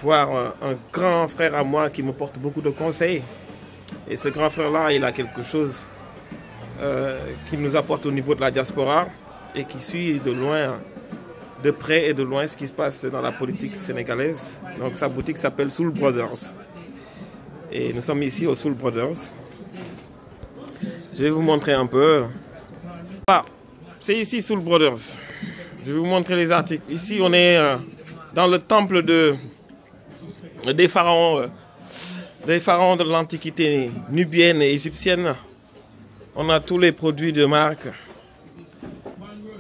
voir un grand frère à moi qui me porte beaucoup de conseils. Et ce grand frère-là, il a quelque chose qui nous apporte au niveau de la diaspora et qui suit de loin, de près et de loin ce qui se passe dans la politique sénégalaise. Donc sa boutique s'appelle Soul Brothers. Et nous sommes ici au Soul Brothers. Je vais vous montrer un peu. Ah, c'est ici Soul Brothers. Je vais vous montrer les articles. Ici, on est dans le temple des pharaons de l'Antiquité nubienne et égyptienne. On a tous les produits de marque.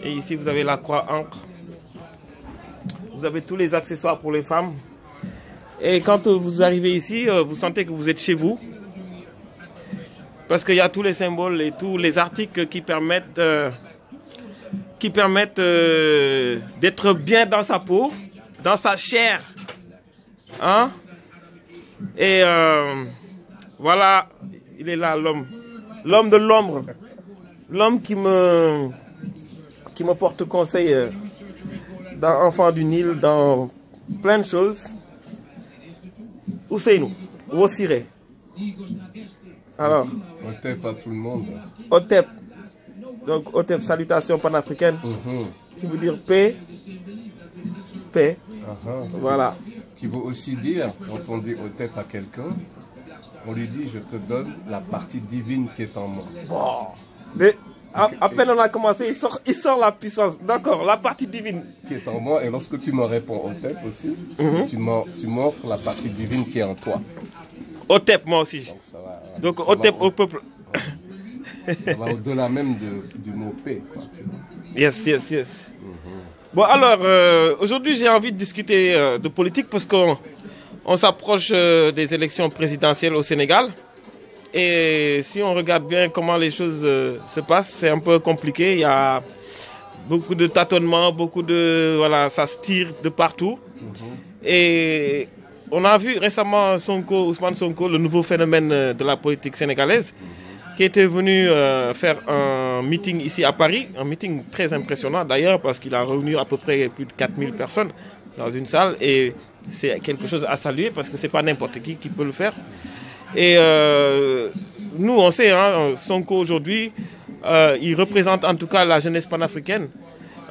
Et ici, vous avez la croix ancre. Vous avez tous les accessoires pour les femmes. Et quand vous arrivez ici, vous sentez que vous êtes chez vous. Parce qu'il y a tous les symboles et tous les articles qui permettent d'être bien dans sa peau, dans sa chair. Hein? Et voilà, il est là, l'homme. L'homme de l'ombre. L'homme qui me porte conseil dans Enfant du Nil, dans plein de choses. Ousseynou, Wossiré. Alors. Otep à tout le monde. Otep. Donc Otep, salutation panafricaine. Qui veut dire paix. Paix. Voilà. Qui veut aussi dire, quand on dit Otep à quelqu'un, on lui dit je te donne la partie divine qui est en moi. Bon. À peine on a commencé, il sort la puissance. D'accord, la partie divine. Qui est en moi. Et lorsque tu me réponds Otep aussi, tu m'offres la partie divine qui est en toi. Otep, moi aussi. Donc, ça va, donc Otep au peuple. Ça va au-delà même du mot paix. Yes. Bon alors, aujourd'hui j'ai envie de discuter de politique parce qu'on s'approche des élections présidentielles au Sénégal. Et si on regarde bien comment les choses se passent, c'est un peu compliqué. Il y a beaucoup de tâtonnements, voilà, ça se tire de partout. Et on a vu récemment Ousmane Sonko, le nouveau phénomène de la politique sénégalaise, qui était venu faire un meeting ici à Paris, un meeting très impressionnant d'ailleurs parce qu'il a réuni à peu près plus de 4000 personnes dans une salle et c'est quelque chose à saluer parce que c'est pas n'importe qui peut le faire. Et nous on sait, hein, Sonko aujourd'hui, il représente en tout cas la jeunesse panafricaine,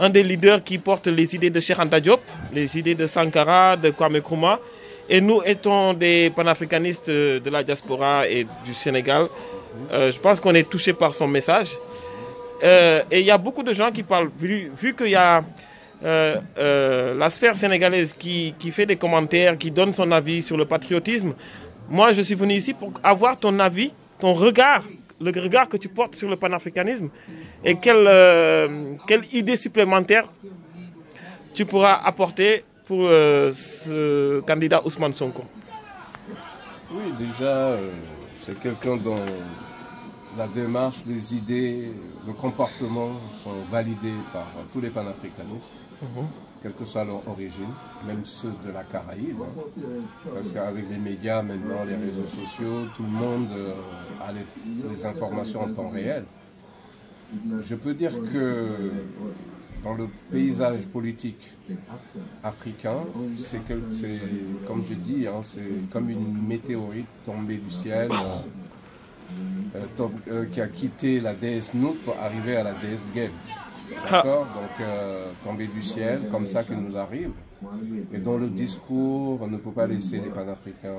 un des leaders qui porte les idées de Cheikh Anta Diop, les idées de Sankara, de Kwame Nkrumah. Et nous étant des panafricanistes de la diaspora et du Sénégal, je pense qu'on est touché par son message. Et il y a beaucoup de gens qui parlent, vu qu'il y a la sphère sénégalaise qui fait des commentaires, qui donne son avis sur le patriotisme. Moi, je suis venu ici pour avoir ton avis, ton regard, le regard que tu portes sur le panafricanisme et quelle idée supplémentaire tu pourras apporter pour ce candidat Ousmane Sonko. Oui, déjà, c'est quelqu'un dont la démarche, les idées, le comportement sont validés par tous les panafricanistes, quelle que soit leur origine, même ceux de la Caraïbe. Parce qu'avec les médias maintenant, les réseaux sociaux, tout le monde a les informations en temps réel. Je peux dire que dans le paysage politique africain, c'est comme je dis, hein, c'est comme une météorite tombée du ciel, qui a quitté la déesse Nout pour arriver à la déesse Geb. D'accord? Donc tombée du ciel, comme ça qu'il nous arrive, et dont le discours ne peut pas laisser les panafricains,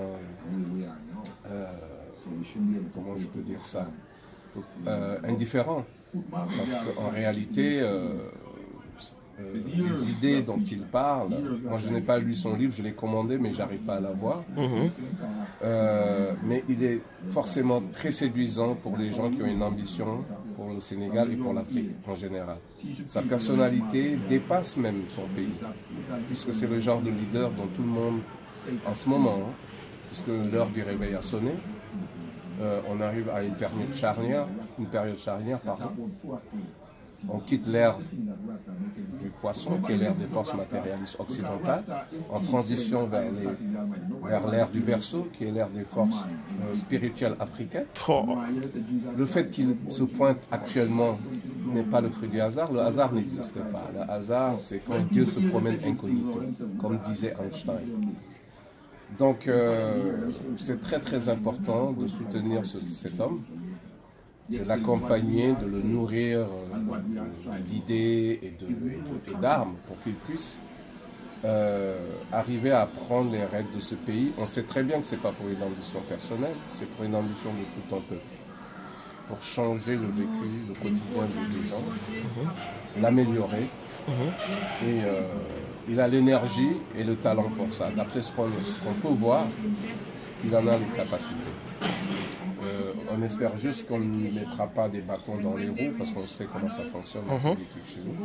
comment je peux dire ça, indifférents. Parce qu'en réalité, les idées dont il parle, moi je n'ai pas lu son livre, je l'ai commandé mais j'arrive pas à l'avoir, mais il est forcément très séduisant pour les gens qui ont une ambition pour le Sénégal et pour l'Afrique en général. Sa personnalité dépasse même son pays, puisque c'est le genre de leader dont tout le monde, en ce moment, puisque l'heure du réveil a sonné, on arrive à une période charnière, pardon. On quitte l'ère du poisson, qui est l'ère des forces matérialistes occidentales, en transition vers l'ère du Verseau, qui est l'ère des forces spirituelles africaines. Le fait qu'il se pointe actuellement n'est pas le fruit du hasard. Le hasard n'existe pas. Le hasard, c'est quand Dieu se promène incognito, comme disait Einstein. Donc, c'est très très important de soutenir cet homme, de l'accompagner, de le nourrir d'idées et d'armes pour qu'il puisse arriver à prendre les règles de ce pays. On sait très bien que ce n'est pas pour une ambition personnelle, c'est pour une ambition de tout un peuple, pour changer le vécu, le quotidien des gens, l'améliorer. Et il a l'énergie et le talent pour ça. D'après ce qu'on peut voir, il en a les capacités. On espère juste qu'on ne mettra pas des bâtons dans les roues, parce qu'on sait comment ça fonctionne en politique chez nous.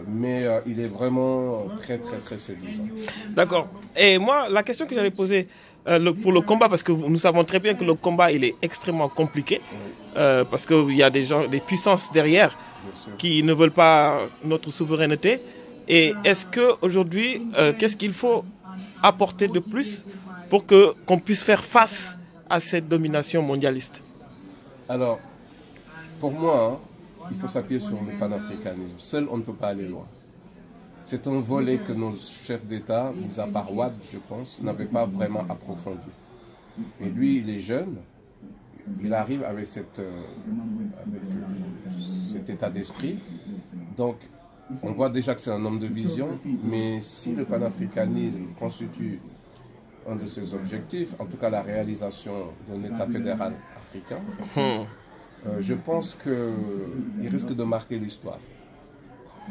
Mais il est vraiment très très très séduisant. D'accord. Et moi, la question que j'allais poser pour le combat, parce que nous savons très bien que le combat il est extrêmement compliqué, parce qu'il y a des gens, des puissances derrière qui ne veulent pas notre souveraineté. Et est-ce qu'aujourd'hui, qu'est-ce qu'il faut apporter de plus pour qu'on puisse faire face à cette domination mondialiste? Alors, pour moi, il faut s'appuyer sur le panafricanisme. Seul, on ne peut pas aller loin. C'est un volet que nos chefs d'État, mis à part Wade, je pense, n'avaient pas vraiment approfondi. Et lui, il est jeune, il arrive avec cet état d'esprit. Donc, on voit déjà que c'est un homme de vision, mais si le panafricanisme constitue un de ses objectifs, en tout cas la réalisation d'un État fédéral africain, je pense qu'il risque de marquer l'histoire.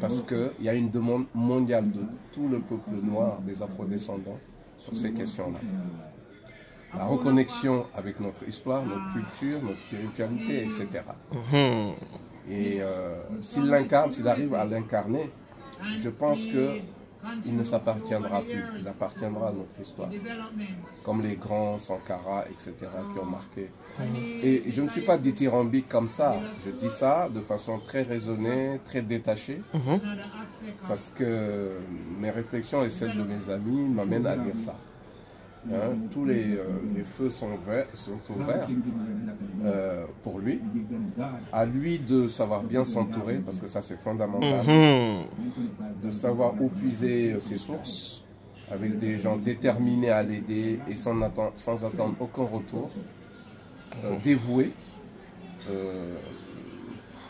Parce qu'il y a une demande mondiale de tout le peuple noir, des afrodescendants, sur ces questions-là. La reconnexion avec notre histoire, notre culture, notre spiritualité, etc. Et s'il l'incarne, s'il arrive à l'incarner, je pense qu'il ne s'appartiendra plus, il appartiendra à notre histoire. Comme les grands Sankara, etc., qui ont marqué. Et je ne suis pas dithyrambique comme ça, je dis ça de façon très raisonnée, très détachée, parce que mes réflexions et celles de mes amis m'amènent à dire ça. Hein, tous les feux sont ouverts pour lui. À lui de savoir bien s'entourer, parce que ça c'est fondamental. De savoir où puiser ses sources, avec des gens déterminés à l'aider et sans attendre aucun retour, dévoués,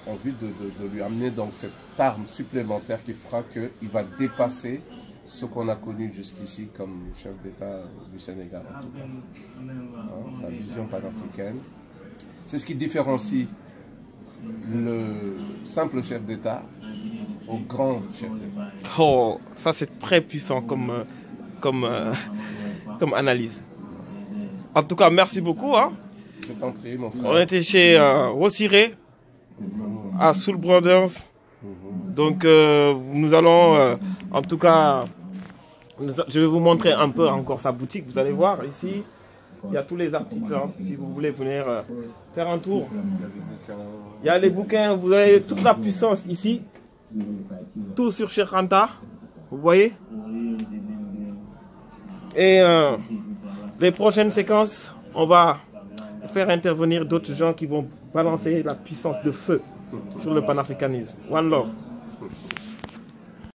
envie de lui amener donc cette arme supplémentaire qui fera qu'il va dépasser ce qu'on a connu jusqu'ici comme chef d'État du Sénégal, en tout cas. Hein, la vision panafricaine. C'est ce qui différencie le simple chef d'État au grand chef d'État. Oh, ça c'est très puissant comme analyse. En tout cas, merci beaucoup. Hein. Je t'en prie, mon frère. On était chez Rossiré, à Soul Brothers. Donc nous allons, en tout cas, je vais vous montrer un peu encore sa boutique. Vous allez voir ici, il y a tous les articles. Hein, si vous voulez venir faire un tour. Il y a les bouquins, vous avez toute la puissance ici. Tout sur Cheikh Anta, vous voyez. Et les prochaines séquences, on va faire intervenir d'autres gens qui vont balancer la puissance de feu sur le panafricanisme. One love.